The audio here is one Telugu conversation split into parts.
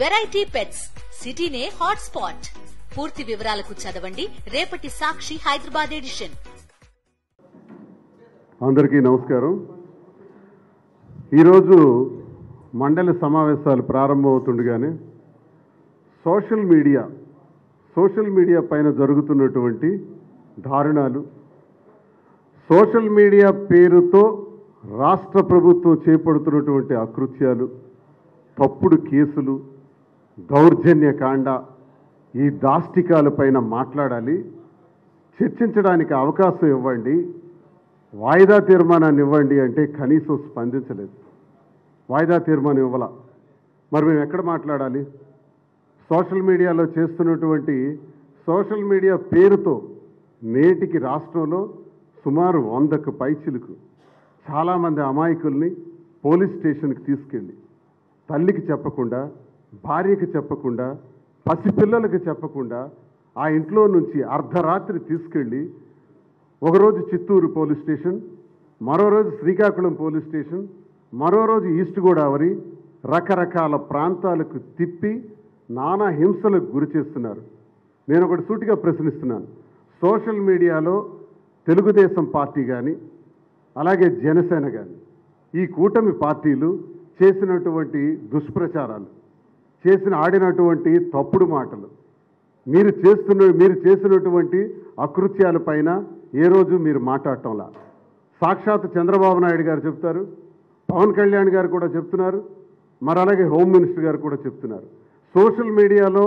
వెరైటీ పెట్స్ సిటీనే హాట్ స్పాట్. పూర్తి వివరాలకు చదవండి రేపటి సాక్షి హైదరాబాద్ ఎడిషన్. అందరికీ నమస్కారం. ఈరోజు మండలి సమావేశాలు ప్రారంభమవుతుండగానే సోషల్ మీడియా పైన జరుగుతున్నటువంటి దారుణాలు, సోషల్ మీడియా పేరుతో రాష్ట్ర ప్రభుత్వం చేపడుతున్నటువంటి అకృత్యాలు, తప్పుడు కేసులు, దౌర్జన్యకాండ, ఈ దాష్టికాలపైన మాట్లాడాలి, చర్చించడానికి అవకాశం ఇవ్వండి, వాయిదా తీర్మానాన్ని ఇవ్వండి అంటే కనీసం స్పందించలేదు. వాయిదా తీర్మానం ఇవ్వాల. మరి మేము ఎక్కడ మాట్లాడాలి? సోషల్ మీడియాలో చేస్తున్నటువంటి సోషల్ మీడియా పేరుతో నేటికి రాష్ట్రంలో సుమారు 100కు పైచిలుకు చాలామంది అమాయకుల్ని పోలీస్ స్టేషన్కి తీసుకెళ్ళి తల్లికి చెప్పకుండా, భార్యకి చెప్పకుండా, పసిపిల్లలకి చెప్పకుండా ఆ ఇంట్లో నుంచి అర్ధరాత్రి తీసుకెళ్ళి ఒకరోజు చిత్తూరు పోలీస్ స్టేషన్, మరో రోజు శ్రీకాకుళం పోలీస్ స్టేషన్, మరో రోజు ఈస్ట్ గోదావరి, రకరకాల ప్రాంతాలకు తిప్పి నానా హింసలకు గురి చేస్తున్నారు. నేను ఒకటి సూటిగా ప్రశ్నిస్తున్నాను. సోషల్ మీడియాలో తెలుగుదేశం పార్టీ కానీ, అలాగే జనసేన కానీ, ఈ కూటమి పార్టీలు చేసినటువంటి దుష్ప్రచారాలు, ఆడినటువంటి తప్పుడు మాటలు, మీరు చేసినటువంటి అకృత్యాలపైన ఏ రోజు మీరు మాట్లాడటంలా. సాక్షాత్ చంద్రబాబు నాయుడు గారు చెప్తారు, పవన్ కళ్యాణ్ గారు కూడా చెప్తున్నారు, మరి అలాగే హోమ్ మినిస్టర్ గారు కూడా చెప్తున్నారు. సోషల్ మీడియాలో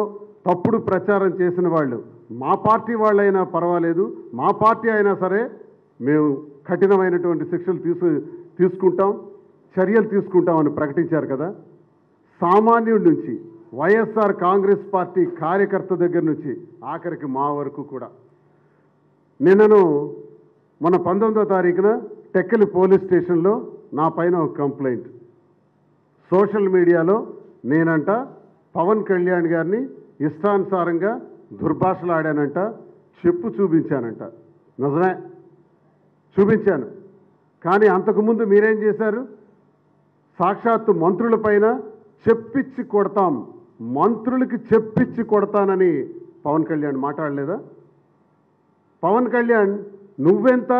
తప్పుడు ప్రచారం చేసిన వాళ్ళు మా పార్టీ వాళ్ళైనా పర్వాలేదు, మా పార్టీ అయినా సరే మేము కఠినమైనటువంటి శిక్షలు తీసుకుంటాం, చర్యలు తీసుకుంటామని ప్రకటించారు కదా. సామాన్యుడి నుంచి, వైఎస్ఆర్ కాంగ్రెస్ పార్టీ కార్యకర్త దగ్గర నుంచి ఆఖరికి మా వరకు కూడా. నిన్నను మన 19వ తారీఖున టెక్కలి పోలీస్ స్టేషన్లో నా పైన ఒక కంప్లైంట్. సోషల్ మీడియాలో నేనంట పవన్ కళ్యాణ్ గారిని ఇష్టానుసారంగా దుర్భాషలాడానంట, చెప్పు చూపించానంట. నిజమే, చూపించాను. కానీ అంతకుముందు మీరేం చేశారు? సాక్షాత్తు మంత్రులపైన చెప్పించి కొడతాం, మంత్రులకి చెప్పించి కొడతానని పవన్ కళ్యాణ్ మాట్లాడలేదా? పవన్ కళ్యాణ్ నువ్వెంత,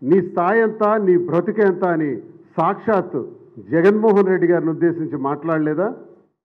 నీ స్థాయి ఎంత, నీ బ్రతికెంత అని సాక్షాత్తు జగన్మోహన్ రెడ్డి గారిని ఉద్దేశించి మాట్లాడలేదా?